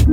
Hi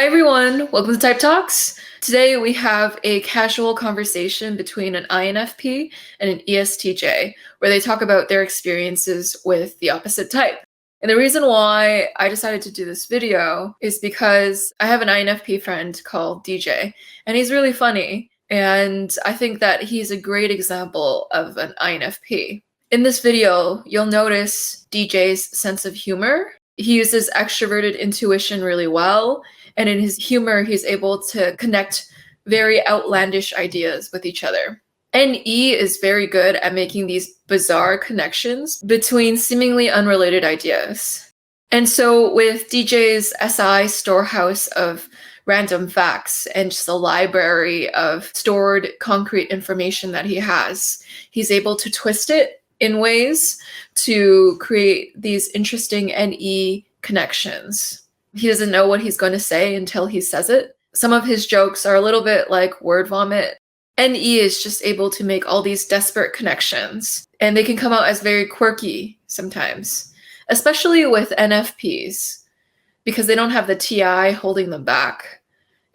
everyone, welcome to Type Talks. Today we have a casual conversation between an INFP and an ESTJ, where they talk about their experiences with the opposite type. And the reason why I decided to do this video is because I have an INFP friend called DJ, and he's really funny. And I think that he's a great example of an INFP. In this video, you'll notice DJ's sense of humor. He uses extroverted intuition really well. And in his humor, he's able to connect very outlandish ideas with each other. NE is very good at making these bizarre connections between seemingly unrelated ideas. And so with DJ's SI storehouse of random facts and just a library of stored concrete information that he has, he's able to twist it in ways to create these interesting NE connections. He doesn't know what he's going to say until he says it. Some of his jokes are a little bit like word vomit. NE is just able to make all these desperate connections, and they can come out as very quirky sometimes, especially with NFPs, because they don't have the TI holding them back.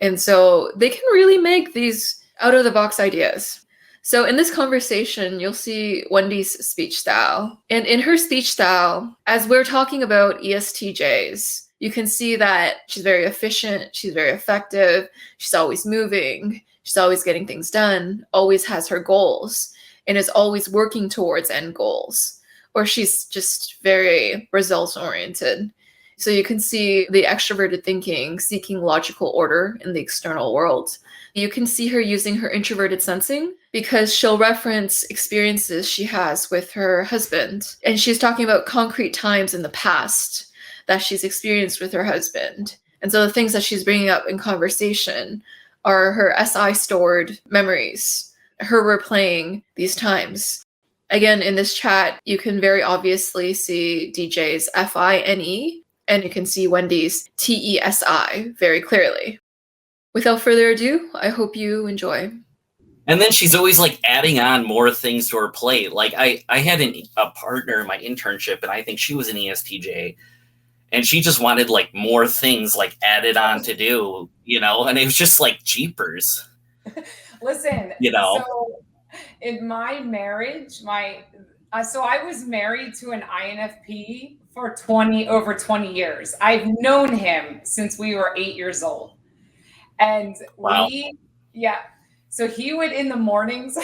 And so they can really make these out-of-the-box ideas. So in this conversation, you'll see Wendy's speech style. And in her speech style, as we're talking about ESTJs, you can see that she's very efficient, she's very effective, she's always moving, she's always getting things done, always has her goals, and is always working towards end goals. Or she's just very results-oriented. So you can see the extroverted thinking, seeking logical order in the external world. You can see her using her introverted sensing because she'll reference experiences she has with her husband. And she's talking about concrete times in the past that she's experienced with her husband. And so the things that she's bringing up in conversation are her SI stored memories, her replaying these times. Again, in this chat, you can very obviously see DJ's FINE, and you can see Wendy's TESI very clearly. Without further ado, I hope you enjoy. And then she's always like adding on more things to her plate. Like I had a partner in my internship, and I think she was an ESTJ. And she just wanted like more things like added on to do, and it was just like jeepers. Listen, so in my marriage, so I was married to an INFP for over 20 years. I've known him since we were 8 years old. And wow. So he would in the mornings,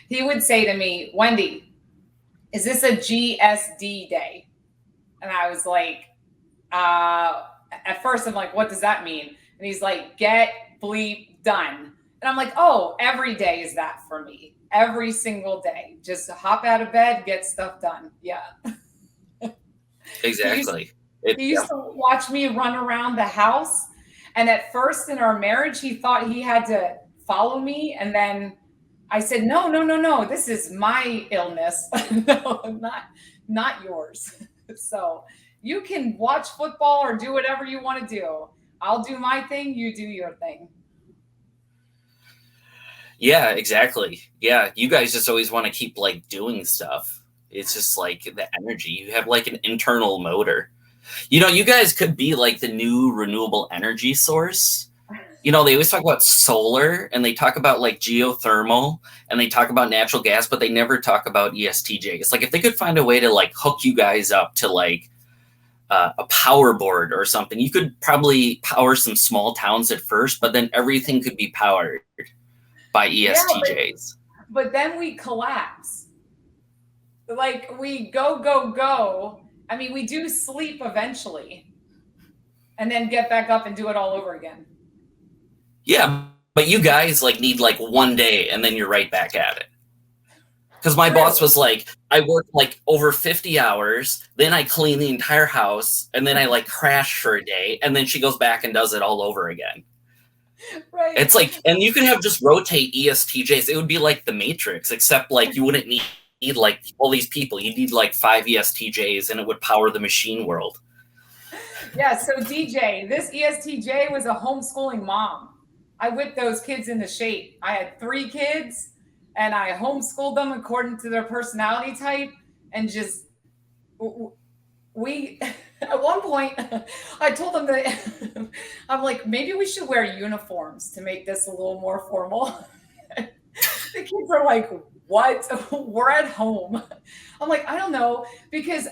he would say to me, Wendy, is this a GSD day? And I was like, at first I'm like, what does that mean? And he's like, get bleep done. And I'm like, oh, every day is that for me. Every single day. Just hop out of bed, get stuff done. Yeah. Exactly. He used to watch me run around the house. And at first in our marriage, he thought he had to follow me. And then I said, no. This is my illness. No, not yours. So you can watch football or do whatever you want to do. I'll do my thing. You do your thing. Yeah, exactly. Yeah. You guys just always want to keep like doing stuff. It's just like the energy. You have like an internal motor. You guys could be like the new renewable energy source. They always talk about solar, and they talk about like geothermal, and they talk about natural gas, but they never talk about ESTJ. It's like if they could find a way to like hook you guys up to like a power board or something, you could probably power some small towns at first, but then everything could be powered by ESTJs. Yeah, but then we collapse. Like we go. I mean, we do sleep eventually and then get back up and do it all over again. Yeah, but you guys like need like one day and then you're right back at it. Because my boss was like, I work like over 50 hours, then I clean the entire house, and then I like crash for a day, and then she goes back and does it all over again. Right. It's like, and you can have just rotate ESTJs. It would be like the Matrix, except like you wouldn't need like all these people. You need like 5 ESTJs, and it would power the machine world. Yeah, so DJ, this ESTJ was a homeschooling mom. I whipped those kids into shape. I had 3 kids, and I homeschooled them according to their personality type. And just, we, at one point, I told them that, I'm like, maybe we should wear uniforms to make this a little more formal. The kids are like, what? We're at home. I'm like, I don't know, because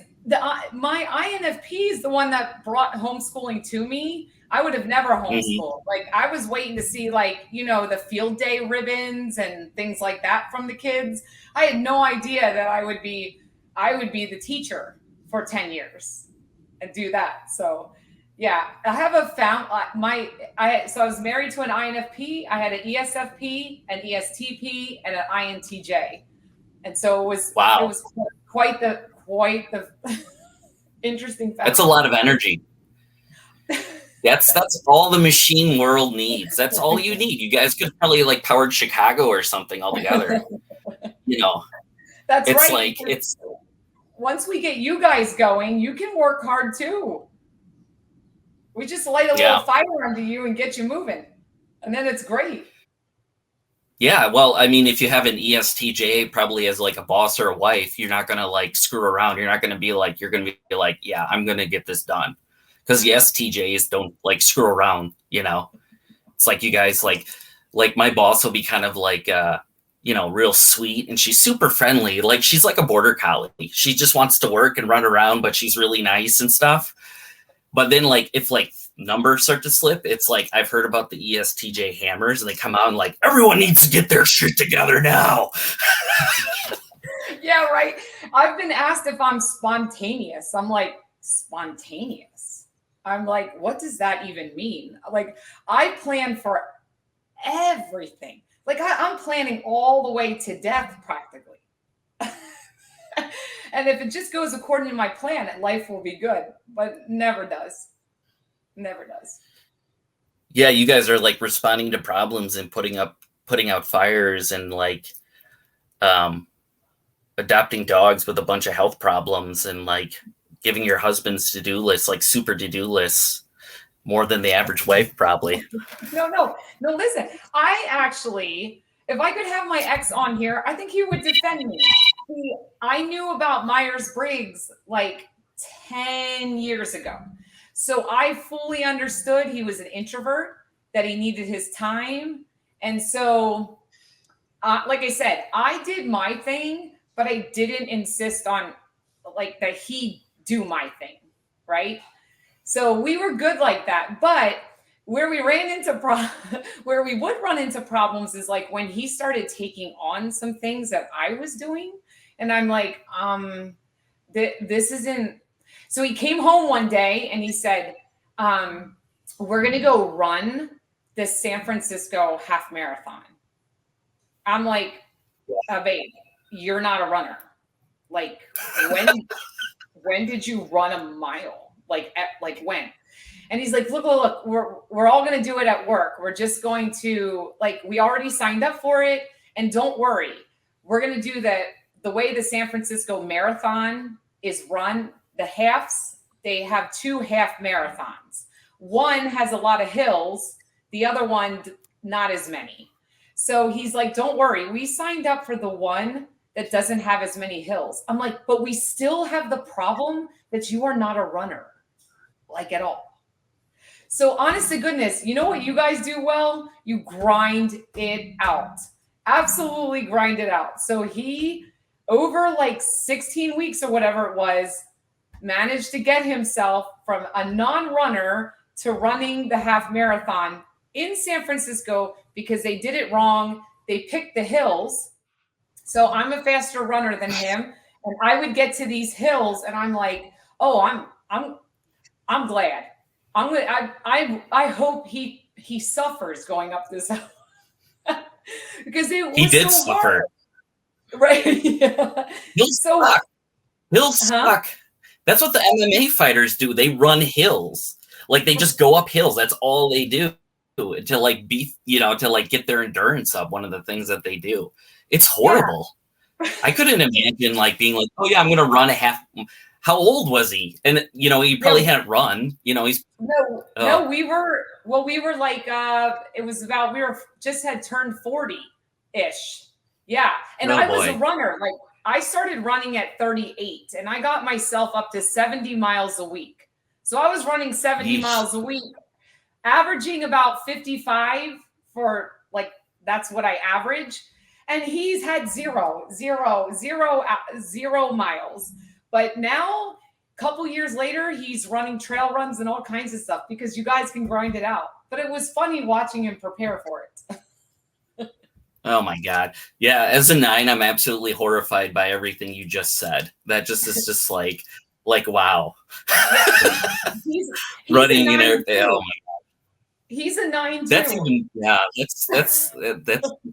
my INFP is the one that brought homeschooling to me. I would have never homeschooled. Like, I was waiting to see, like, the field day ribbons and things like that from the kids. I had no idea that I would be the teacher for 10 years and do that. So yeah, I have so I was married to an INFP. I had an ESFP, an ESTP, and an INTJ. And so it was quite the interesting fact. That's a lot of energy. That's all the machine world needs. That's all you need. You guys could probably like powered Chicago or something altogether. That's it's right. Like it's once we get you guys going, you can work hard too. We just light a little fire under you and get you moving. And then it's great. Yeah, well, I mean, if you have an ESTJ probably as like a boss or a wife, you're not going to like screw around. You're not going to be like, you're going to be like, yeah, I'm going to get this done. Because the ESTJs don't like screw around, It's like you guys like my boss will be kind of like, real sweet, and she's super friendly. Like she's like a border collie. She just wants to work and run around, but she's really nice and stuff. But then like if like numbers start to slip, it's like I've heard about the ESTJ hammers, and they come out and like everyone needs to get their shit together now. Yeah, right. I've been asked if I'm spontaneous. I'm like, spontaneous? I'm like, what does that even mean? Like, I plan for everything. Like I'm planning all the way to death practically. And if it just goes according to my plan, life will be good, but never does. Never does. Yeah, you guys are like responding to problems and putting out fires and like adopting dogs with a bunch of health problems and like giving your husband's to-do list, like super to-do lists, more than the average wife probably. No, listen, I actually, if I could have my ex on here, I think he would defend me. I knew about Myers-Briggs like 10 years ago. So I fully understood he was an introvert, that he needed his time. And so, like I said, I did my thing, but I didn't insist on like that he do my thing, right? So we were good like that. But where we ran into where we would run into problems is like when he started taking on some things that I was doing. And I'm like, this isn't. So he came home one day and he said, we're going to go run the San Francisco half marathon. I'm like, babe, you're not a runner. Like, when did you run a mile? Like when? And he's like, look, we're all going to do it at work. We're just going to, like, we already signed up for it. And don't worry, we're going to do the way the San Francisco marathon is run. The halves, they have 2 half marathons. One has a lot of hills. The other one, not as many. So he's like, don't worry. We signed up for the one that doesn't have as many hills. I'm like, but we still have the problem that you are not a runner, like at all. So honest to goodness, you know what you guys do well? You grind it out. Absolutely grind it out. So he, over like 16 weeks or whatever it was, managed to get himself from a non-runner to running the half marathon in San Francisco because they did it wrong. They picked the hills. So I'm a faster runner than him. And I would get to these hills and I'm like, oh, I'm glad. I hope he suffers going up this hill. Because he did so suffer. Hard. Right. Yeah. He'll suck. That's what the MMA fighters do. They run hills. Like they just go up hills. That's all they do to like be, to like get their endurance up. One of the things that they do. It's horrible. Yeah. I couldn't imagine like being like, oh yeah, I'm going to run a half. How old was he? And he probably hadn't run, he's no, we were like, it was about, just had turned 40-ish. Yeah. And I was a runner. Like I started running at 38 and I got myself up to 70 miles a week. So I was running 70 miles a week, averaging about 55 for like, that's what I average. And he's had zero miles. But now, a couple years later, he's running trail runs and all kinds of stuff because you guys can grind it out. But it was funny watching him prepare for it. Oh my God. Yeah. As a 9, I'm absolutely horrified by everything you just said. That just is just like, wow. He's running in everything. Oh my God. He's a 9 too. That's even, yeah,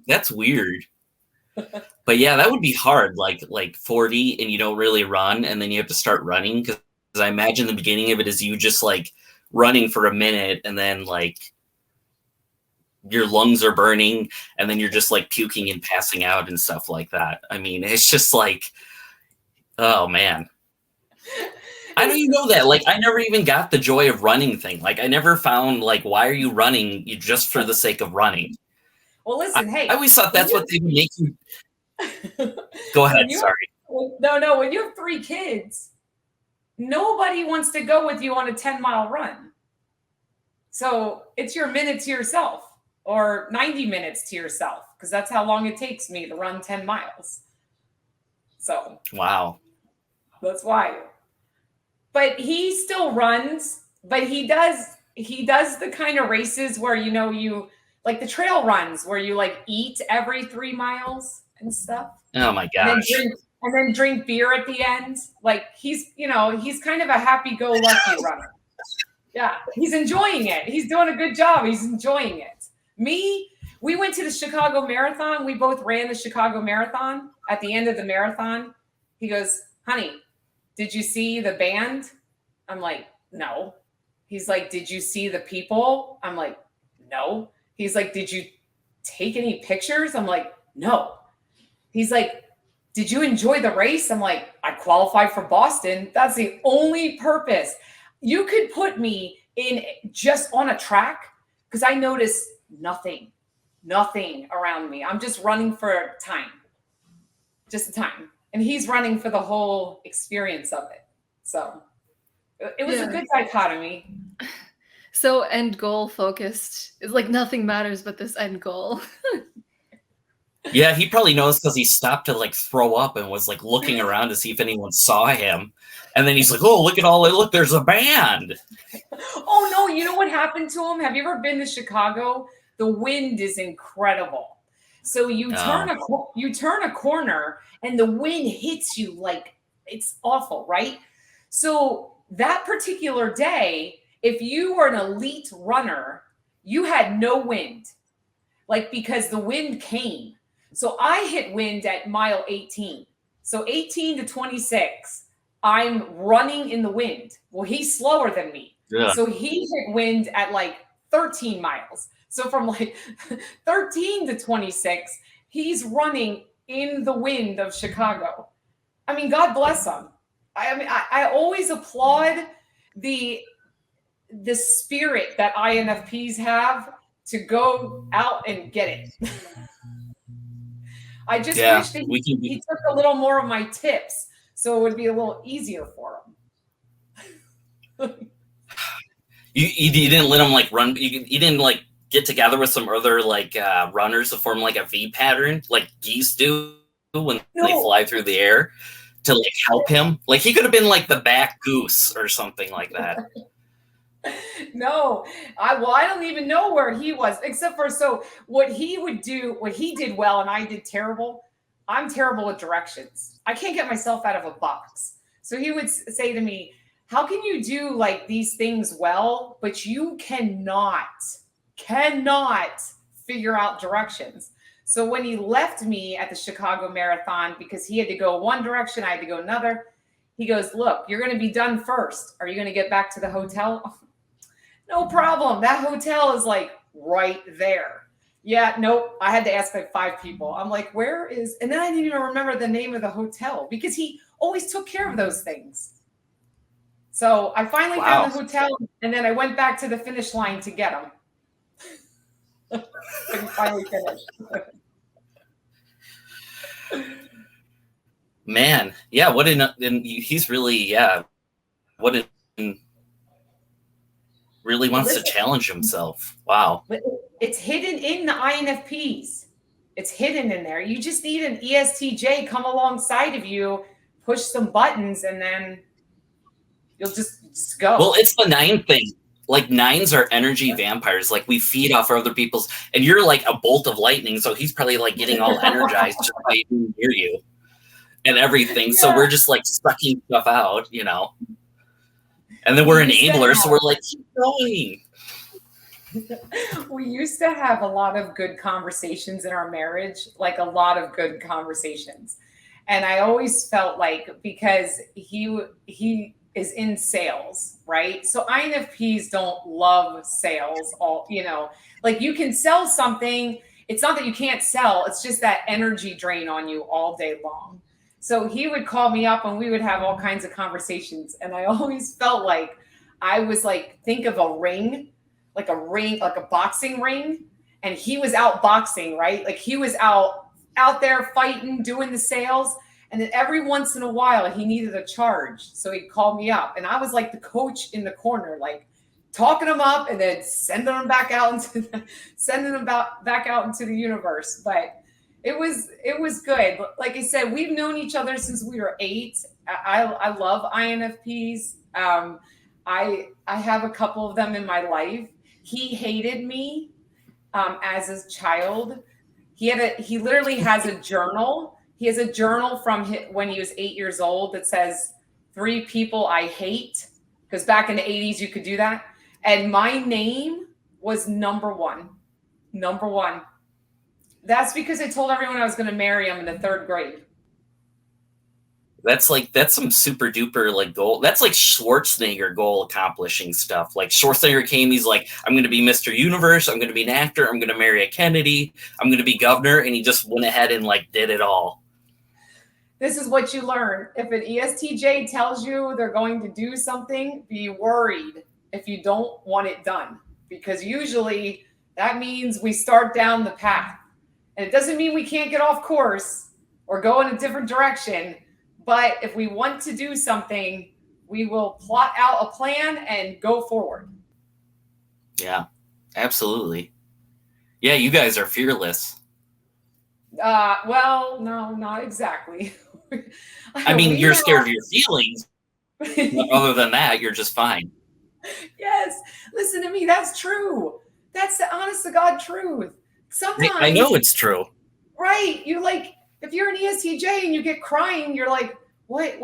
that's weird. But yeah, that would be hard. Like 40 and you don't really run, and then you have to start running, because I imagine the beginning of it is you just like running for a minute, and then like your lungs are burning, and then you're just like puking and passing out and stuff like that. I mean, it's just like, oh man. I don't even know that. Like, I never even got the joy of running thing. Like, I never found like, why are you running? You just for the sake of running. Well, listen, hey. I always thought that's what they would make you. Go ahead. Sorry. No. When you have 3 kids, nobody wants to go with you on a 10-mile run. So it's your minute to yourself, or 90 minutes to yourself, because that's how long it takes me to run 10 miles. So. Wow. That's why. But he still runs, but he does the kind of races where, you like the trail runs where you like eat every 3 miles and stuff. Oh my gosh. And then drink beer at the end. Like he's kind of a happy-go-lucky runner. Yeah, he's enjoying it. He's doing a good job. He's enjoying it. Me, we went to the Chicago Marathon. We both ran the Chicago Marathon. At the end of the marathon, he goes, honey, did you see the band? I'm like, no. He's like, did you see the people? I'm like, no. He's like, did you take any pictures? I'm like, no. He's like, did you enjoy the race? I'm like, I qualified for Boston. That's the only purpose. You could put me in just on a track because I notice nothing around me. I'm just running for time, just the time. And he's running for the whole experience of it. So it was a good dichotomy. So end goal focused. It's like nothing matters but this end goal. Yeah, he probably knows because he stopped to like throw up and was like looking around to see if anyone saw him. And then he's like, oh, look, there's a band. Oh, no, you know what happened to him? Have you ever been to Chicago? The wind is incredible. So you turn a corner and the wind hits you like it's awful, right? So that particular day, if you were an elite runner, you had no wind, like because the wind came. So I hit wind at mile 18. So 18 to 26, I'm running in the wind. Well, he's slower than me. Yeah. So he hit wind at like 13 miles. So from like 13 to 26, he's running in the wind of Chicago. I mean, God bless him. I always applaud the spirit that INFPs have to go out and get it. I just wish that he took a little more of my tips so it would be a little easier for him. You didn't let him like run. You didn't like get together with some other like runners to form like a V pattern like geese do when they fly through the air to like help him. Like he could have been like the back goose or something like that. No, I don't even know where he was, except for what he would do, what he did well and I did terrible. I'm terrible with directions. I can't get myself out of a box. So he would say to me, how can you do like these things well, but you cannot figure out directions? So when he left me at the Chicago Marathon, because he had to go one direction, I had to go another, he goes, look, you're going to be done first. Are you going to get back to the hotel? No problem. That hotel is like right there. Yeah, nope. I had to ask like 5 people. I'm like, where is, and then I didn't even remember the name of the hotel because he always took care of those things. So I finally found the hotel and then I went back to the finish line to get him. And finally finished. Man, yeah, and he's really, really wants to challenge himself. Wow. But it's hidden in the INFPs. It's hidden in there. You just need an ESTJ come alongside of you, push some buttons, and then you'll just go. Well, it's the 9 thing. Like, 9s are energy vampires. Like, we feed off other people's, and you're like a bolt of lightning, so he's probably like getting all energized just by being near you and everything. Yeah. So we're just like sucking stuff out, you know. And then we're enablers, so we're like, keep going. We used to have a lot of good conversations in our marriage, like a lot of good conversations. And I always felt like, because he is in sales, right? So INFPs don't love sales, like you can sell something. It's not that you can't sell, it's just that energy drain on you all day long. So he would call me up and we would have all kinds of conversations. And I always felt like I was like, think of a ring, like a boxing ring. And he was out boxing, right? Like he was out there fighting, doing the sales. And then every once in a while he needed a charge. So he'd call me up and I was like the coach in the corner, like talking him up and then sending him back out into the universe. But it was good. Like I said, we've known each other since we were 8. I love INFPs. I have a couple of them in my life. He hated me as a child. He literally has a journal. He has a journal from when he was 8 years old that says 3 people I hate, because back in the 80s you could do that. And my name was number 1. Number 1. That's because I told everyone I was going to marry him in the 3rd grade. That's some super duper like goal. That's like Schwarzenegger goal accomplishing stuff. Like Schwarzenegger came, he's like, I'm going to be Mr. Universe. I'm going to be an actor. I'm going to marry a Kennedy. I'm going to be governor. And he just went ahead and like did it all. This is what you learn. If an ESTJ tells you they're going to do something, be worried if you don't want it done, because usually that means we start down the path. And it doesn't mean we can't get off course or go in a different direction. But if we want to do something, we will plot out a plan and go forward. Yeah, absolutely. Yeah, you guys are fearless. Well, no, not exactly. I mean, you're scared of your feelings. But other than that, you're just fine. Yes. Listen to me. That's true. That's the honest to God truth. Sometimes I know it's true. Right. You like, if you're an ESTJ and you get crying, you're like, what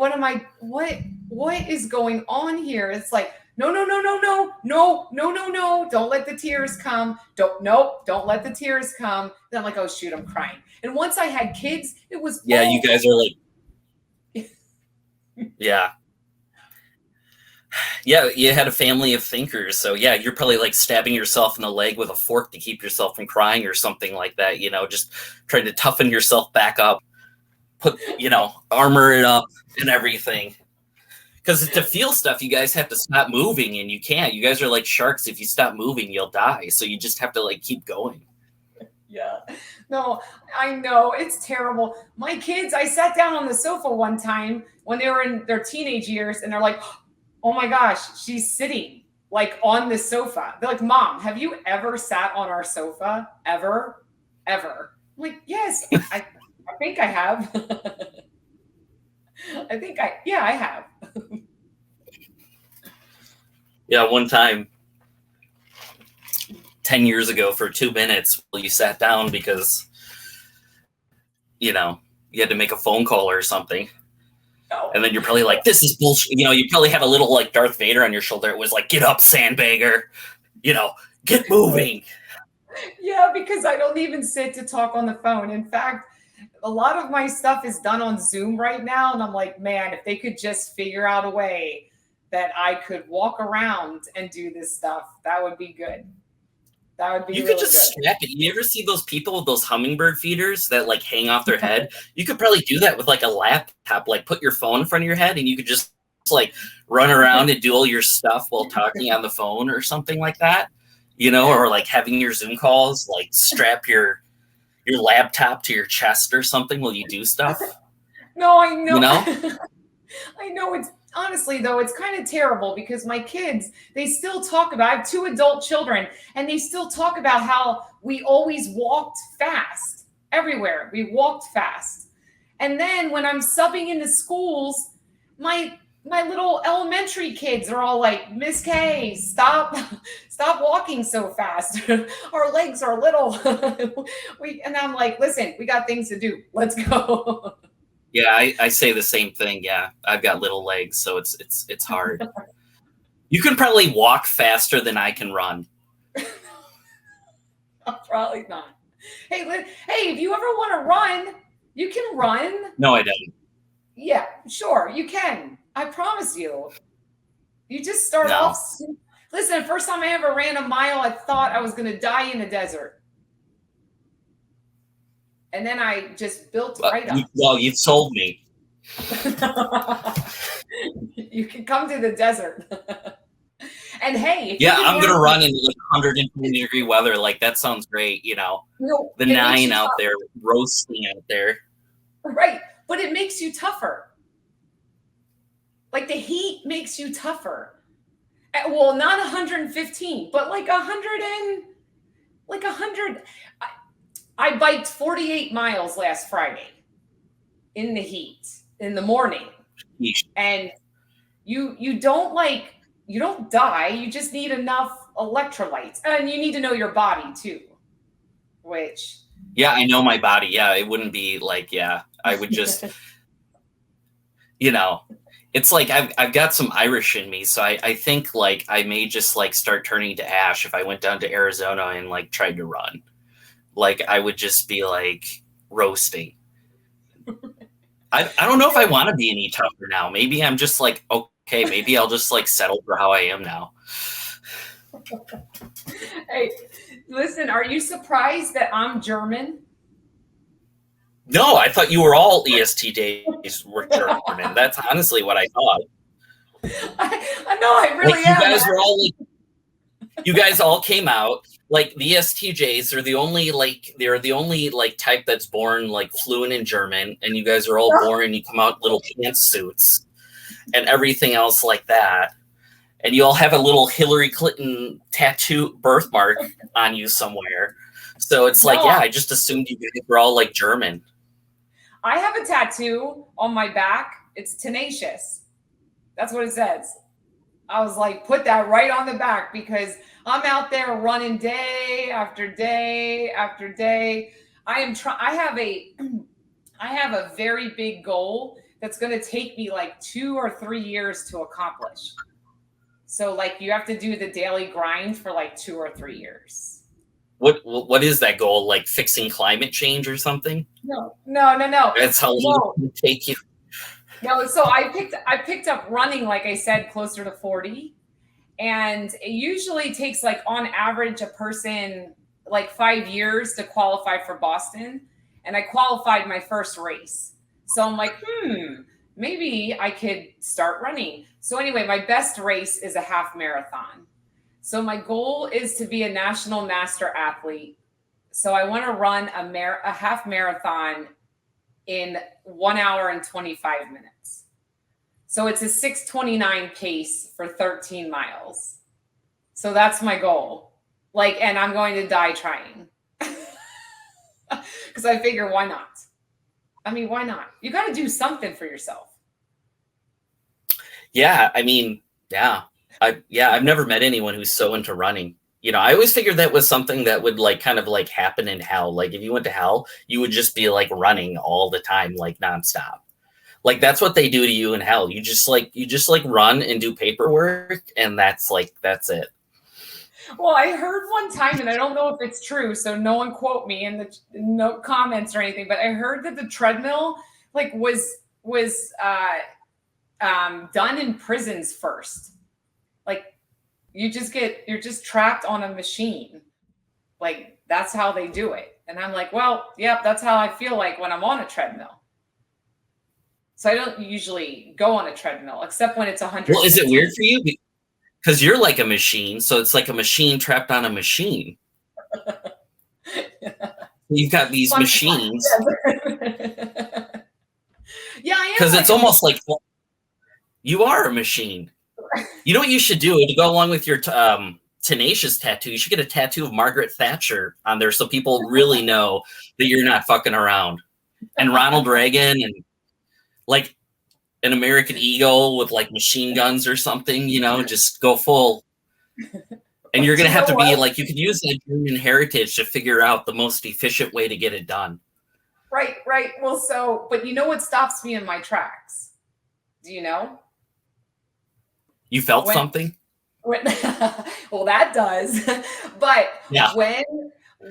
is going on here? It's like, no. Don't let the tears come. Don't let the tears come. Then I'm like, oh shoot, I'm crying. And once I had kids, it was. Yeah. You guys are like, yeah. Yeah, you had a family of thinkers. So yeah, you're probably like stabbing yourself in the leg with a fork to keep yourself from crying or something like that, just trying to toughen yourself back up, armor it up and everything. Because to feel stuff, you guys have to stop moving, and you can't. You guys are like sharks. If you stop moving, you'll die. So you just have to like keep going. Yeah. No, I know. It's terrible. My kids, I sat down on the sofa one time when they were in their teenage years, and they're like, oh my gosh, she's sitting like on the sofa. They're like, Mom, have you ever sat on our sofa? Ever? I'm like, yes, I think I have. I have. Yeah, one time, 10 years ago for 2 minutes, you sat down because, you had to make a phone call or something. Oh. And then you're probably like, this is bullshit. You probably had a little like Darth Vader on your shoulder. It was like, get up, sandbagger, get moving. Yeah, because I don't even sit to talk on the phone. In fact, a lot of my stuff is done on Zoom right now. And I'm like, man, if they could just figure out a way that I could walk around and do this stuff, that would be good. That would be You really could just good. strap it. You ever see those people with those hummingbird feeders that like hang off their head? You could probably do that with like a laptop, like put your phone in front of your head and you could just like run around and do all your stuff while talking on the phone or something like that, or like having your Zoom calls, like strap your laptop to your chest or something while you do stuff. No, I know. You know? I know it's honestly though, it's kind of terrible because my kids, they still talk about, I have 2 adult children and they still talk about how we always walked fast everywhere. We walked fast. And then when I'm subbing into schools, my little elementary kids are all like, Miss K, stop walking so fast. Our legs are little. And I'm like, listen, we got things to do. Let's go. Yeah, I say the same thing. Yeah, I've got little legs, so it's hard. You can probably walk faster than I can run. Probably not. Hey, if you ever want to run, you can run. No, I don't. Yeah, sure, you can. I promise you. You just start off. Listen, the first time I ever ran a mile, I thought I was going to die in the desert. And then I just built right up. Well, you've sold me. You can come to the desert. And hey, I'm gonna run in like 120-degree weather. Like that sounds great, you know. No, the 9 out there, roasting out there. Right, but it makes you tougher. Like the heat makes you tougher. Well, not 115, but like 100. I biked 48 miles last Friday in the heat in the morning. Yeesh. And you don't die. You just need enough electrolytes. And you need to know your body too, which. Yeah, I know my body. Yeah, it wouldn't be like, I would just, you know, it's like I've got some Irish in me. So I think like I may just like start turning to ash if I went down to Arizona and like tried to run. Like I would just be like roasting. I don't know if I want to be any tougher now. Maybe I'm just like, okay, maybe I'll just like settle for how I am now. Hey, listen, are you surprised that I'm German? No, I thought you were all ESTJs were German. That's honestly what I thought. I know, I really am. You guys were all like, you guys all came out like the ESTJs are the only like type that's born like fluent in German, and you guys are all born and you come out little pantsuits and everything else like that, and you all have a little Hillary Clinton tattoo birthmark on you somewhere. So it's like, I just assumed you guys were all like German. I have a tattoo on my back. It's tenacious. That's what it says. I was like, put that right on the back because I'm out there running day after day after day. I have a very big goal that's going to take me like 2 or 3 years to accomplish. So like you have to do the daily grind for like 2 or 3 years. What is that goal? Like fixing climate change or something? No. That's how long it will take you. No, so I picked up running, like I said, closer to 40. And it usually takes like on average a person like 5 years to qualify for Boston. And I qualified my first race. So I'm like, maybe I could start running. So anyway, my best race is a half marathon. So my goal is to be a national master athlete. So I want to run a half marathon in 1 hour and 25 minutes. So it's a 6:29 pace for 13 miles. So that's my goal. Like, and I'm going to die trying. Because I figure, why not? I mean, why not? You got to do something for yourself. Yeah, I mean, I've never met anyone who's so into running. You know, I always figured that was something that would like kind of like happen in hell. Like if you went to hell, you would just be like running all the time, like nonstop. Like that's what they do to you in hell. You just like run and do paperwork, and that's it. Well, I heard one time, and I don't know if it's true, so no one quote me in the no comments or anything, but I heard that the treadmill like was done in prisons first. Like you're just trapped on a machine. Like that's how they do it. And I'm like, well, yep, that's how I feel like when I'm on a treadmill. So I don't usually go on a treadmill except when it's 100. Well, is it weird for you? Because you're like a machine, so it's like a machine trapped on a machine. You've got these machines. Yeah, I am. Because it's almost like you are a machine. You know what you should do to go along with your tenacious tattoo? You should get a tattoo of Margaret Thatcher on there so people really know that you're not fucking around. And Ronald Reagan and like an American Eagle with like machine guns or something, you know, just go full. And you're going to have to be like, you could use that German heritage to figure out the most efficient way to get it done. Right. Well, but you know what stops me in my tracks? Do you know? You felt something? Well, that does. But yeah.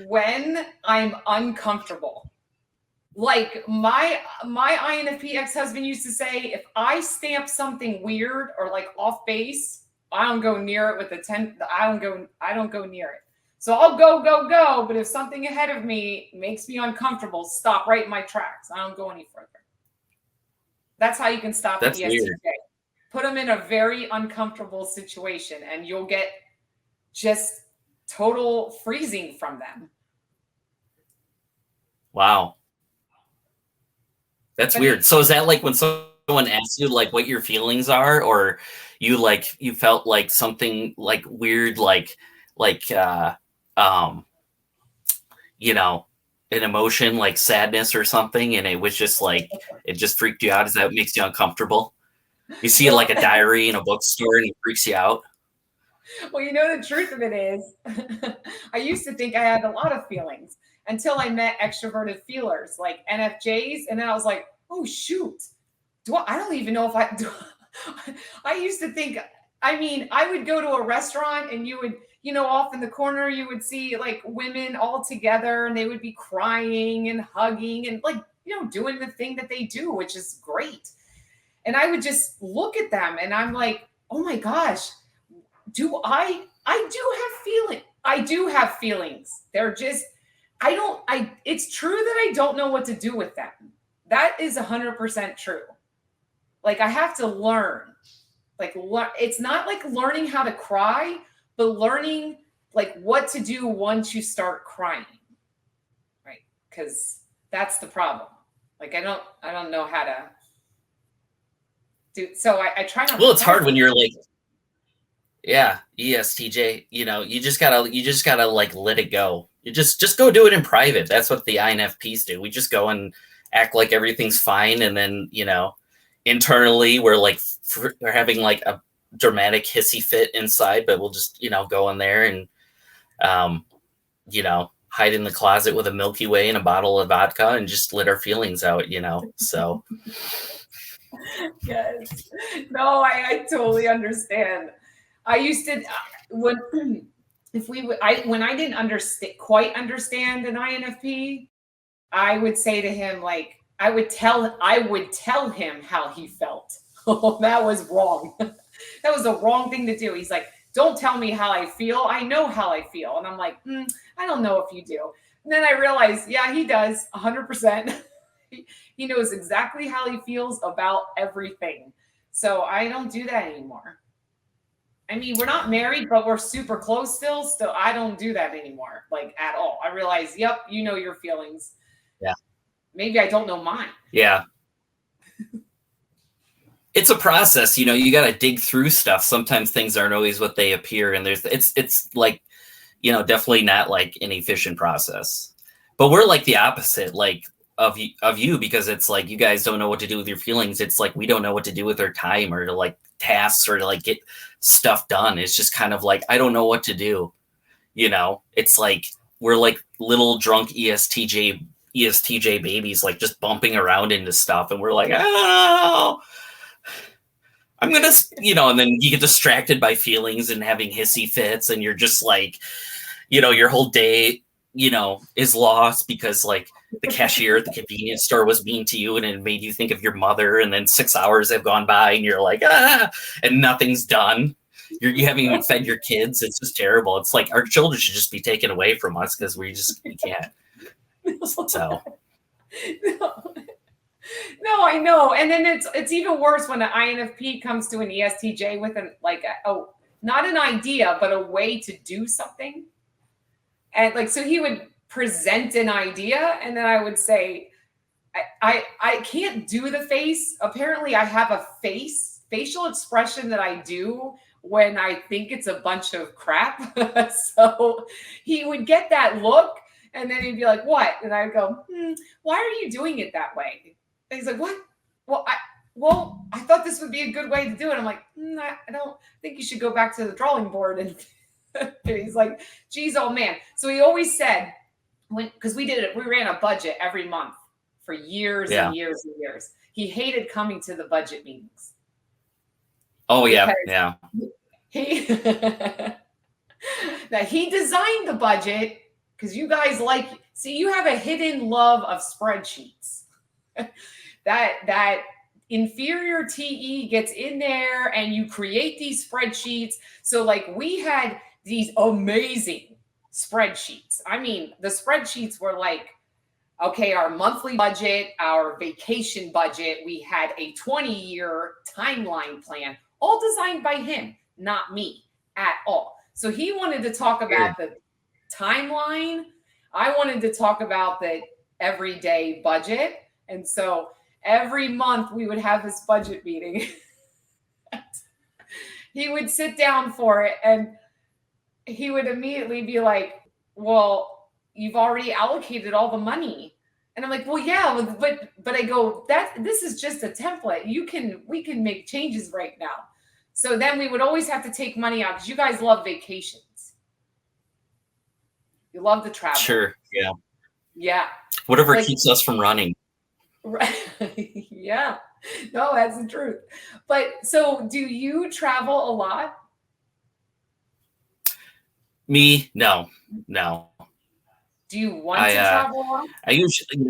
when I'm uncomfortable, like my INFP ex-husband used to say, if I stamp something weird or like off base, I don't go near it with I don't go near it. So I'll go. But if something ahead of me makes me uncomfortable, stop right in my tracks. I don't go any further. That's how you can stop an ESTJ. Put them in a very uncomfortable situation and you'll get just total freezing from them. Wow. That's weird. So is that like when someone asks you like what your feelings are, or you felt like something like weird, you know, an emotion like sadness or something, and it was just like, it just freaked you out? Is that what makes you uncomfortable? You see like a diary in a bookstore and it freaks you out? Well, you know, the truth of it is, I used to think I had a lot of feelings until I met extroverted feelers like NFJs. And then I was like, oh, shoot. I don't even know if I do. I used to think, I mean, I would go to a restaurant and you would, you know, off in the corner, you would see like women all together and they would be crying and hugging and like, you know, doing the thing that they do, which is great. And I would just look at them and I'm like, oh my gosh, I do have feelings. They're just, it's true that I don't know what to do with them. That is 100% true. Like I have to learn, it's not like learning how to cry, but learning like what to do once you start crying. Right. Cause that's the problem. Like, I don't know how to do. So I try not. Well, it's hard when you're like, yeah, ESTJ, you know, you just gotta like let it go. You just go do it in private. That's what the INFPs do. We just go and act like everything's fine. And then, you know, internally we're like, we're having like a dramatic hissy fit inside, but we'll just, you know, go in there and, you know, hide in the closet with a Milky Way and a bottle of vodka and just let our feelings out, you know, so. Yes. No, I totally understand. I used to, when I didn't quite understand an INFP, I would say to him, like, I would tell him how he felt. Oh, that was wrong. That was the wrong thing to do. He's like, don't tell me how I feel. I know how I feel. And I'm like, I don't know if you do. And then I realized, yeah, he does 100%. He knows exactly how he feels about everything. So I don't do that anymore. I mean, we're not married, but we're super close still. So I don't do that anymore, like at all. I realize, yep, you know your feelings. Yeah. Maybe I don't know mine. Yeah. It's a process, you know, you got to dig through stuff. Sometimes things aren't always what they appear. And it's like, you know, definitely not like an efficient process, but we're like the opposite, like of you, because it's like, you guys don't know what to do with your feelings. It's like, we don't know what to do with our time or to like tasks or to like get stuff done. It's just kind of like, I don't know what to do. You know, it's like, we're like little drunk ESTJ babies, like just bumping around into stuff. And we're like, oh, I'm going to, you know, and then you get distracted by feelings and having hissy fits. And you're just like, you know, your whole day, you know, is lost because like the cashier at the convenience store was mean to you and it made you think of your mother. And then 6 hours have gone by and you're like, and nothing's done. You haven't even fed your kids. It's just terrible. It's like our children should just be taken away from us because we can't. So. No, I know. And then it's even worse when an INFP comes to an ESTJ with not an idea, but a way to do something. And like, so he would present an idea and then I would say, I can't do the face. Apparently I have a facial expression that I do when I think it's a bunch of crap. So he would get that look and then he'd be like, what? And I'd go, why are you doing it that way? And he's like, what? Well, I thought this would be a good way to do it. I'm like, I don't think you should go back to the drawing board. And he's like, geez, oh man. So he always said, because we ran a budget every month for years and years and years. He hated coming to the budget meetings. Oh yeah, yeah. That he designed the budget because you guys you have a hidden love of spreadsheets. that inferior TE gets in there and you create these spreadsheets. So like we had these amazing spreadsheets. I mean, the spreadsheets were like, okay, our monthly budget, our vacation budget, we had a 20-year timeline plan, all designed by him, not me at all. So he wanted to talk about the timeline. I wanted to talk about the everyday budget. And so every month we would have this budget meeting. He would sit down for it and he would immediately be like, well, you've already allocated all the money. And I'm like, well, yeah, but I go, this is just a template. We can make changes right now. So then we would always have to take money out because you guys love vacations. You love the travel. Sure. Yeah. Yeah. Whatever keeps us from running. Right. Yeah. No, that's the truth. But so do you travel a lot? Me? No. Do you want to travel a lot? I usually,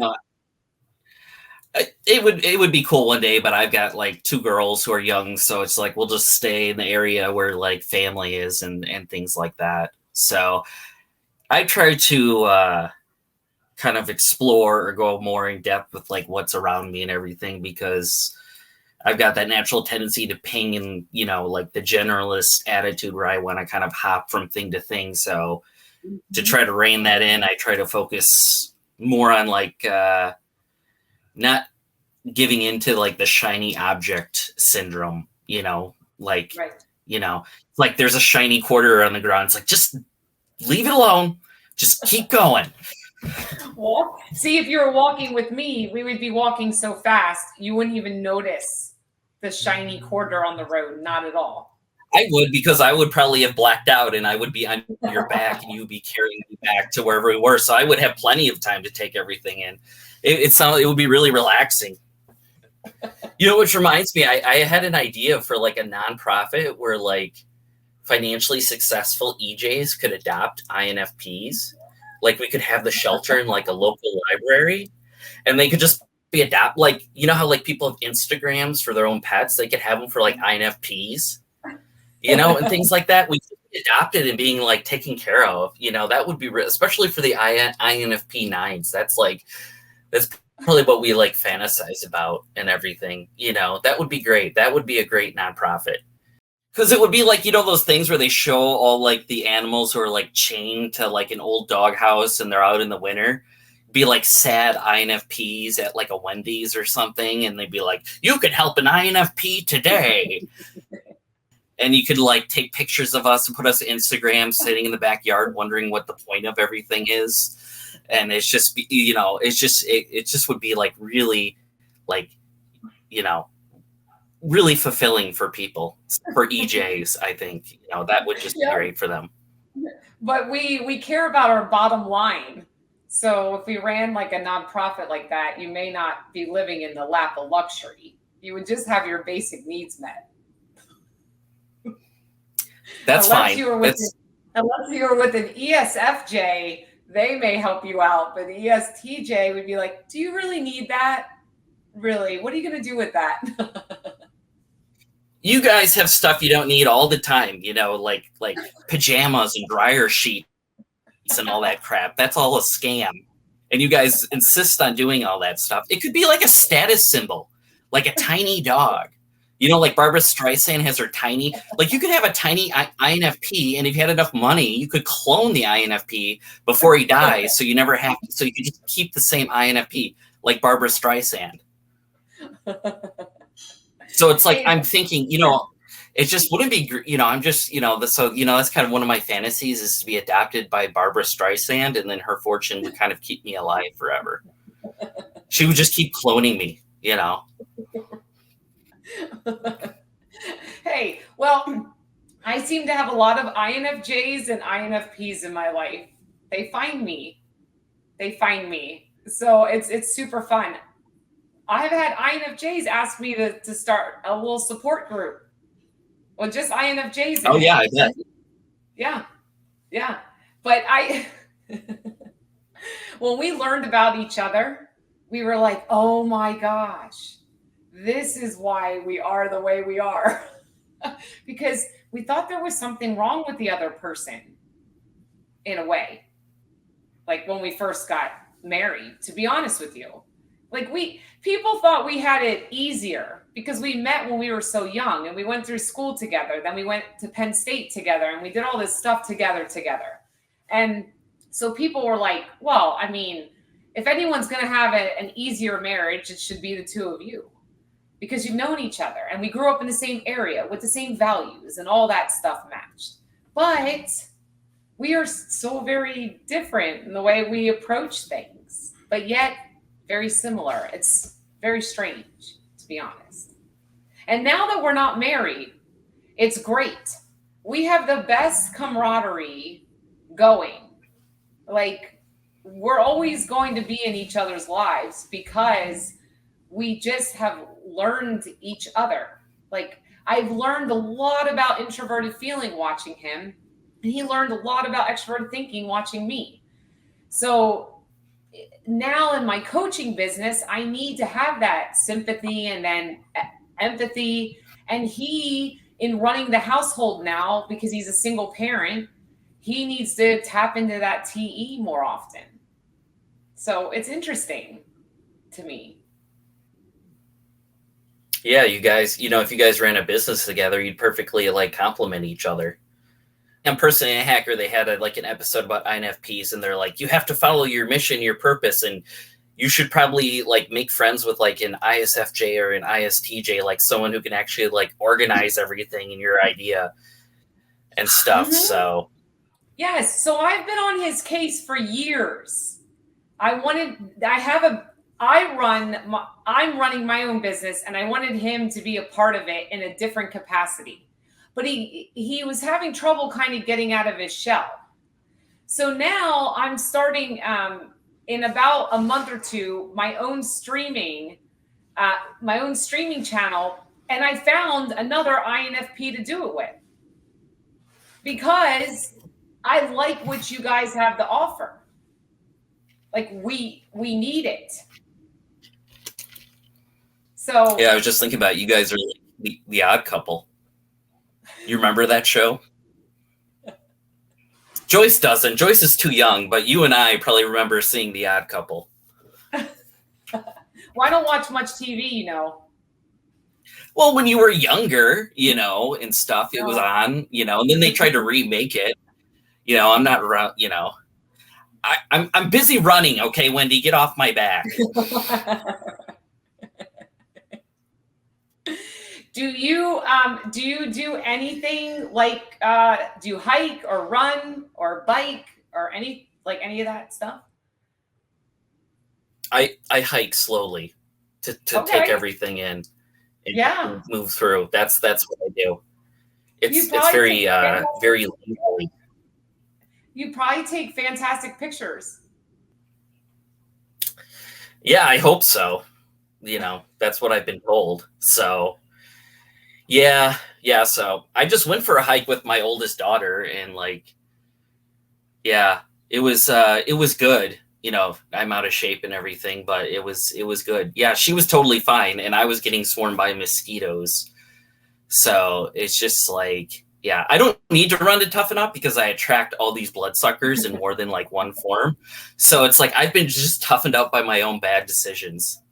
it would be cool one day, but I've got like 2 girls who are young. So it's like, we'll just stay in the area where like family is and things like that. So I try to, kind of explore or go more in depth with like what's around me and everything, because I've got that natural tendency to ping and, like the generalist attitude where I want to kind of hop from thing to thing. So to try to rein that in, I try to focus more on like, not giving into like the shiny object syndrome, like, like there's a shiny quarter on the ground. It's like, just leave it alone. Just keep going. Well, see, if you were walking with me, we would be walking so fast, you wouldn't even notice the shiny quarter on the road. Not at all. I would, because I would probably have blacked out and I would be on your back and you would be carrying me back to wherever we were. So I would have plenty of time to take everything in. It would be really relaxing. Which reminds me, I had an idea for like a nonprofit where like financially successful EJs could adopt INFPs. Like we could have the shelter in like a local library and they could just be like, how like people have Instagrams for their own pets. They could have them for like INFPs, and things like that. We could be adopted and being like taken care of, that would be, especially for the INFP 9s. That's probably what we like fantasize about and everything, that would be great. That would be a great nonprofit. Because it would be like, those things where they show all like the animals who are like chained to like an old doghouse and they're out in the winter. Be like sad INFPs at like a Wendy's or something. And they'd be like, you could help an INFP today. And you could like take pictures of us and put us on Instagram sitting in the backyard wondering what the point of everything is. And it's just, it just would be like really like, really fulfilling for people, for EJs. I think, that would just be great for them. But we care about our bottom line. So if we ran like a nonprofit like that, you may not be living in the lap of luxury. You would just have your basic needs met. That's fine. Unless you were with an ESFJ, they may help you out. But the ESTJ would be like, do you really need that? Really? What are you going to do with that? You guys have stuff you don't need all the time, like pajamas and dryer sheets and all that crap. That's all a scam. And you guys insist on doing all that stuff. It could be like a status symbol, like a tiny dog. Like Barbara Streisand has her tiny, like you could have a tiny INFP, and if you had enough money, you could clone the INFP before he dies. So you never have to, so you could just keep the same INFP. like Barbara Streisand. So it's like, I'm thinking, it just wouldn't be, I'm just, that's kind of one of my fantasies, is to be adopted by Barbara Streisand, and then her fortune would kind of keep me alive forever. She would just keep cloning me, Hey, well, I seem to have a lot of INFJs and INFPs in my life. They find me. So it's super fun. I've had INFJs ask me to start a little support group. Well, just INFJs. Oh, yeah, I bet. Yeah. But when we learned about each other, we were like, oh my gosh, this is why we are the way we are. Because we thought there was something wrong with the other person, in a way. Like when we first got married, to be honest with you. Like people thought we had it easier because we met when we were so young, and we went through school together. Then we went to Penn State together, and we did all this stuff together. And so people were like, well, I mean, if anyone's going to have an easier marriage, it should be the two of you, because you've known each other, and we grew up in the same area with the same values, and all that stuff matched. But we are so very different in the way we approach things, but yet very similar. It's very strange, to be honest. And now that we're not married, it's great. We have the best camaraderie going. Like, we're always going to be in each other's lives because we just have learned each other. Like, I've learned a lot about introverted feeling watching him, and he learned a lot about extroverted thinking watching me. So now in my coaching business, I need to have that sympathy and then empathy. And he, in running the household now, because he's a single parent, he needs to tap into that TE more often. So it's interesting to me. Yeah, you guys, if you guys ran a business together, you'd perfectly complement each other. I'm personally a hacker. They had an episode about INFPs, and they're like, you have to follow your mission, your purpose, and you should probably make friends with an ISFJ or an ISTJ, someone who can actually organize everything in your idea and stuff. Mm-hmm. So yes, so I've been on his case for years. I'm running my own business, and I wanted him to be a part of it in a different capacity. But he was having trouble kind of getting out of his shell. So now I'm starting in about a month or two my own streaming channel, and I found another INFP to do it with, because I like what you guys have to offer. We need it. So yeah, I was just thinking about you guys are the odd couple. You remember that show? Joyce doesn't. Joyce is too young, but you and I probably remember seeing The Odd Couple. Well, I don't watch much TV, Well, when you were younger, and stuff, it was on, and then they tried to remake it. I'm not around, I'm busy running. Okay, Wendy, get off my back. Do you do anything do you hike or run or bike or any of that stuff? I hike slowly to take everything in and move through. That's what I do. It's very very leisurely. You probably take fantastic pictures. Yeah, I hope so. That's what I've been told. So yeah. So I just went for a hike with my oldest daughter, and it was good. I'm out of shape and everything, but it was good. Yeah, she was totally fine, and I was getting swarmed by mosquitoes. So it's just I don't need to run to toughen up because I attract all these bloodsuckers in more than one form. So it's I've been just toughened up by my own bad decisions.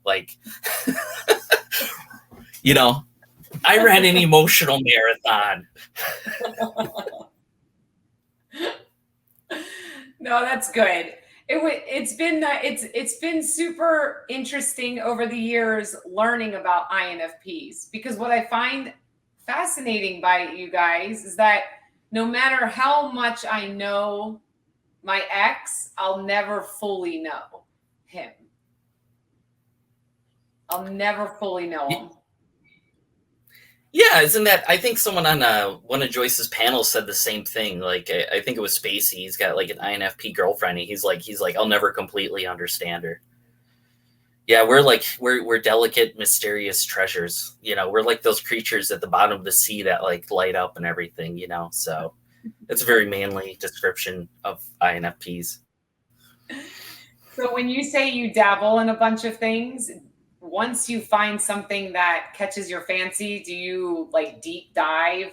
I ran an emotional marathon. No, that's good. It's been super interesting over the years learning about INFPs, because what I find fascinating by you guys is that no matter how much I know my ex, I'll never fully know him. I'll never fully know him. Yeah, isn't that? I think someone on one of Joyce's panels said the same thing. Like, I think it was Spacey. He's got like an INFP girlfriend. And he's like, I'll never completely understand her. Yeah, we're delicate, mysterious treasures. You know, we're like those creatures at the bottom of the sea that like light up and everything. You know, so it's a very manly description of INFPs. So when you say you dabble in a bunch of things, once you find something that catches your fancy, do you like deep dive?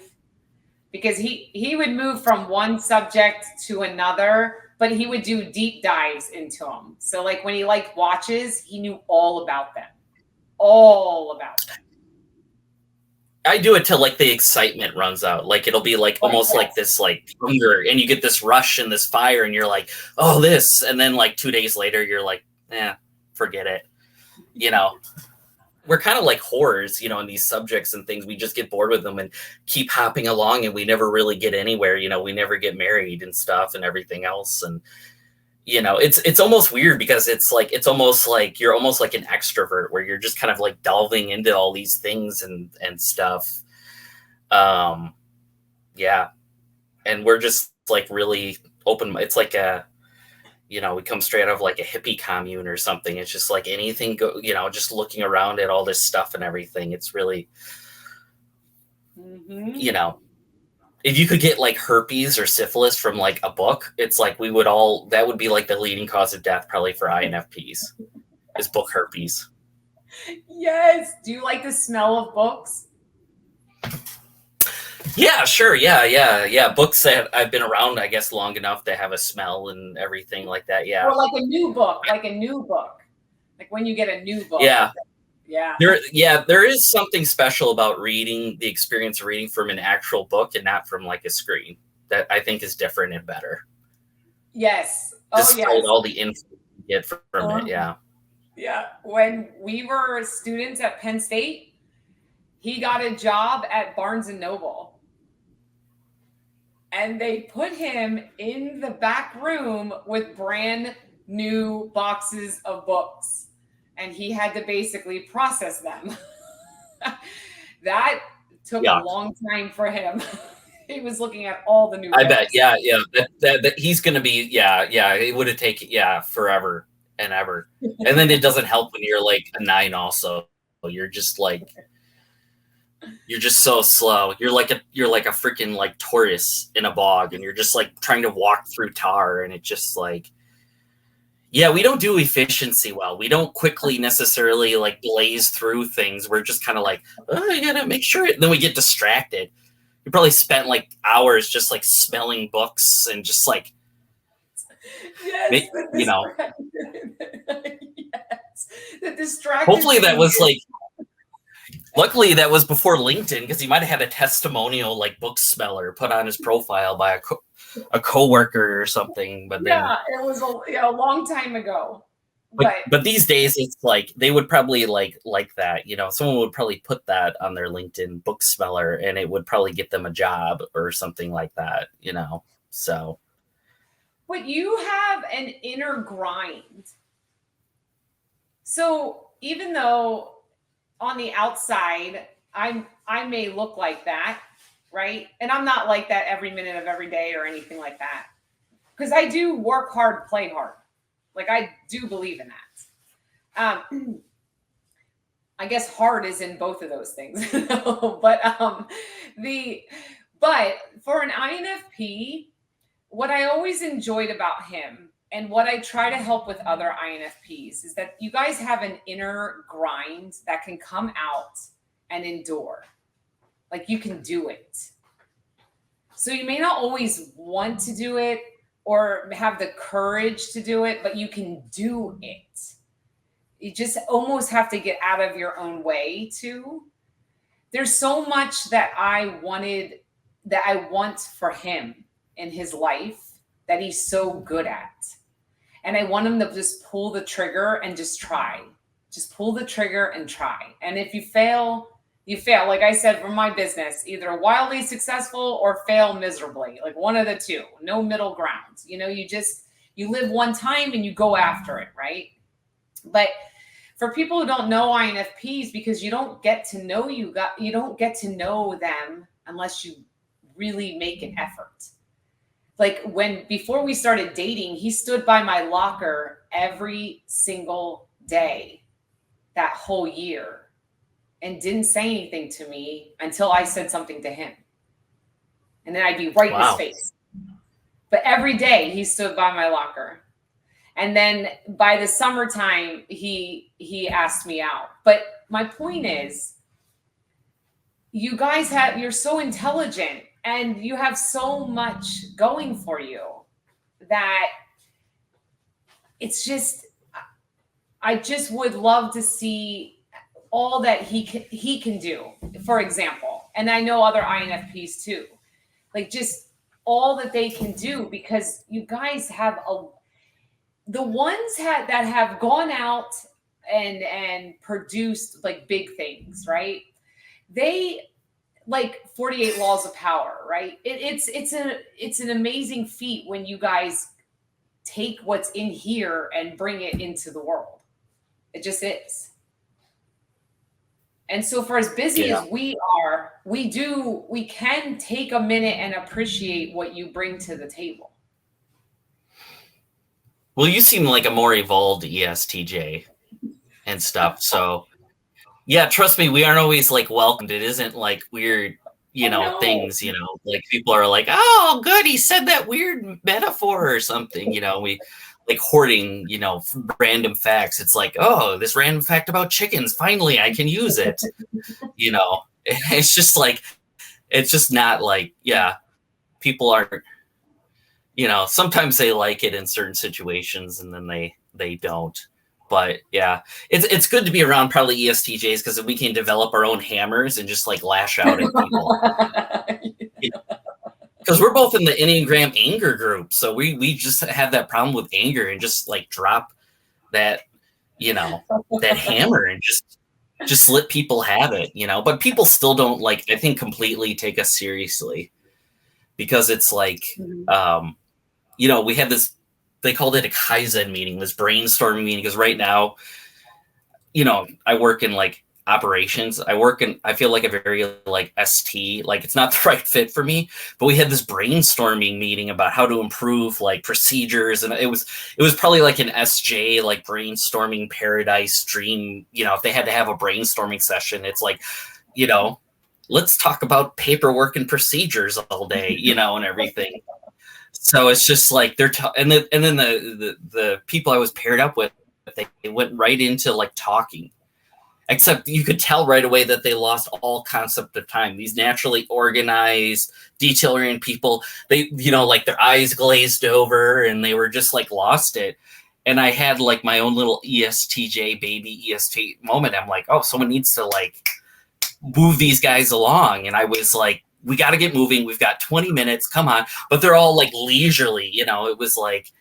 Because he would move from one subject to another, but he would do deep dives into them. So like when he liked watches, he knew all about them. All about them. I do it till like the excitement runs out. Like it'll be like almost like this like hunger, and you get this rush and this fire, and you're like, oh, this, and then like 2 days later, you're like, forget it. You know, we're kind of like whores, you know, in these subjects and things. We just get bored with them and keep hopping along, and we never really get anywhere. You know, we never get married and stuff and everything else. And you know, it's almost weird because it's almost like you're almost like an extrovert where you're just kind of like delving into all these things and stuff. Yeah. And we're just like really open. It's like we come straight out of like a hippie commune or something. It's just like anything just looking around at all this stuff and everything. It's really, if you could get like herpes or syphilis from like a book, it's like that would be like the leading cause of death probably for INFPs is book herpes. Yes. Do you like the smell of books? Yeah, sure. Yeah. Books that I've been around, I guess, long enough to have a smell and everything like that. Yeah. Or like a new book. Like when you get a new book. Yeah. Yeah. There is something special about the experience of reading from an actual book and not from like a screen that I think is different and better. Yes. Despite all the info you get from it. Yeah. Yeah. When we were students at Penn State, he got a job at Barnes and Noble. And they put him in the back room with brand new boxes of books. And he had to basically process them. That took a long time for him. He was looking at all the new books. I bet. Yeah. That he's going to be, it would have taken, forever and ever. And then it doesn't help when you're like a 9 also. You're just like, you're just so slow. You're like a freaking like tortoise in a bog, and you're just like trying to walk through tar, and it's just like, yeah, we don't do efficiency well. We don't quickly necessarily like blaze through things. We're just kind of like, oh, you gotta make sure. And then we get distracted. You probably spent like hours just like smelling books and just like, yes, yes, the distraction. Hopefully that was like, luckily that was before LinkedIn, because he might have had a testimonial like book smeller put on his profile by a coworker or something. But then, it was a long time ago. But these days it's like they would probably like that, someone would probably put that on their LinkedIn, book smeller, and it would probably get them a job or something like that, so. But you have an inner grind. So even though on the outside, I may look like that, right? And I'm not like that every minute of every day or anything like that. Because I do work hard, play hard. Like I do believe in that. I guess hard is in both of those things. But for an INFP, what I always enjoyed about him and what I try to help with other INFPs is that you guys have an inner grind that can come out and endure. Like you can do it. So you may not always want to do it or have the courage to do it, but you can do it. You just almost have to get out of your own way too. There's so much that I want for him in his life that he's so good at. And I want them to just pull the trigger and just try. Just pull the trigger and try. And if you fail, you fail. Like I said, for my business, either wildly successful or fail miserably, like one of the two, no middle ground. You know, you live one time and you go after it, right? But for people who don't know INFPs, because you don't get to know you don't get to know them unless you really make an effort. Like before we started dating, he stood by my locker every single day that whole year and didn't say anything to me until I said something to him. And then I'd be right in his face. But every day he stood by my locker. And then by the summertime, he asked me out. But my point is, you guys you're so intelligent and you have so much going for you that it's just, I just would love to see all that he can do, for example. And I know other INFPs too, like just all that they can do, because you guys have the ones that have gone out and produced like big things, right? They like 48 laws of power, right? It's an amazing feat when you guys take what's in here and bring it into the world. It just is. And so for as busy as we are, we can take a minute and appreciate what you bring to the table. Well, you seem like a more evolved ESTJ and stuff. So yeah, trust me, we aren't always like welcomed. It isn't like weird, things, like people are like, oh, good, he said that weird metaphor or something, we like hoarding, random facts. It's like, oh, this random fact about chickens, finally I can use it. It's just like, it's just not like, people are, sometimes they like it in certain situations and then they don't. But yeah, it's good to be around probably ESTJs, because we can develop our own hammers and just like lash out at people. Because we're both in the Enneagram anger group, so we just have that problem with anger and just like drop that that hammer and just let people have it, But people still don't I think completely take us seriously, because it's like we had this. They called it a Kaizen meeting, this brainstorming meeting, because right now, I work in like operations. I feel like a very like ST, like it's not the right fit for me, but we had this brainstorming meeting about how to improve like procedures. And it was probably like an SJ, like brainstorming paradise dream. If they had to have a brainstorming session, it's like, let's talk about paperwork and procedures all day, and everything. So it's just like and then the people I was paired up with, they went right into like talking, except you could tell right away that they lost all concept of time. These naturally organized, detail-oriented people, they, like their eyes glazed over and they were just like lost it. And I had like my own little ESTJ baby EST moment. I'm like, oh, someone needs to like move these guys along. And I was like, we got to get moving. We've got 20 minutes. Come on. But they're all like leisurely, it was like,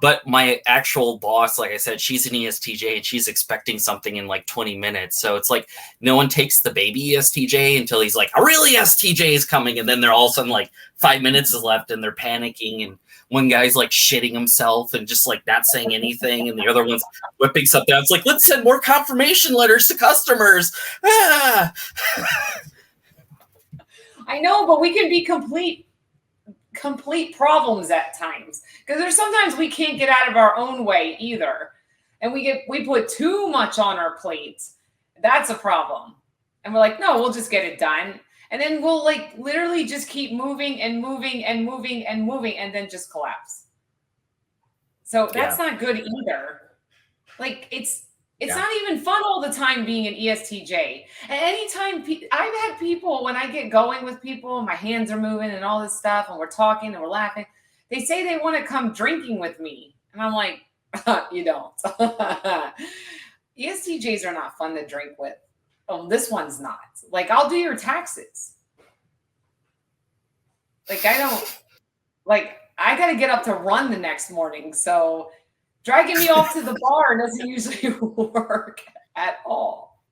but my actual boss, like I said, she's an ESTJ and she's expecting something in like 20 minutes. So it's like, no one takes the baby ESTJ until he's like, a real ESTJ is coming. And then they're all of a sudden like 5 minutes is left and they're panicking. And one guy's like shitting himself and just like not saying anything. And the other one's whipping something out. It's like, let's send more confirmation letters to customers. Ah. I know, but we can be complete problems at times, because there's sometimes we can't get out of our own way either, and we put too much on our plates. That's a problem, and we're like, no, we'll just get it done, and then we'll like literally just keep moving and moving and moving and moving, and then just collapse. So that's not good either. Like it's not even fun all the time being an ESTJ. And anytime I've had people, when I get going with people, my hands are moving and all this stuff, and we're talking and we're laughing, they say they want to come drinking with me. And I'm like, you don't. ESTJs are not fun to drink with. Oh, this one's not. Like, I'll do your taxes. Like, I got to get up to run the next morning. So Dragging me off to the bar doesn't usually work at all.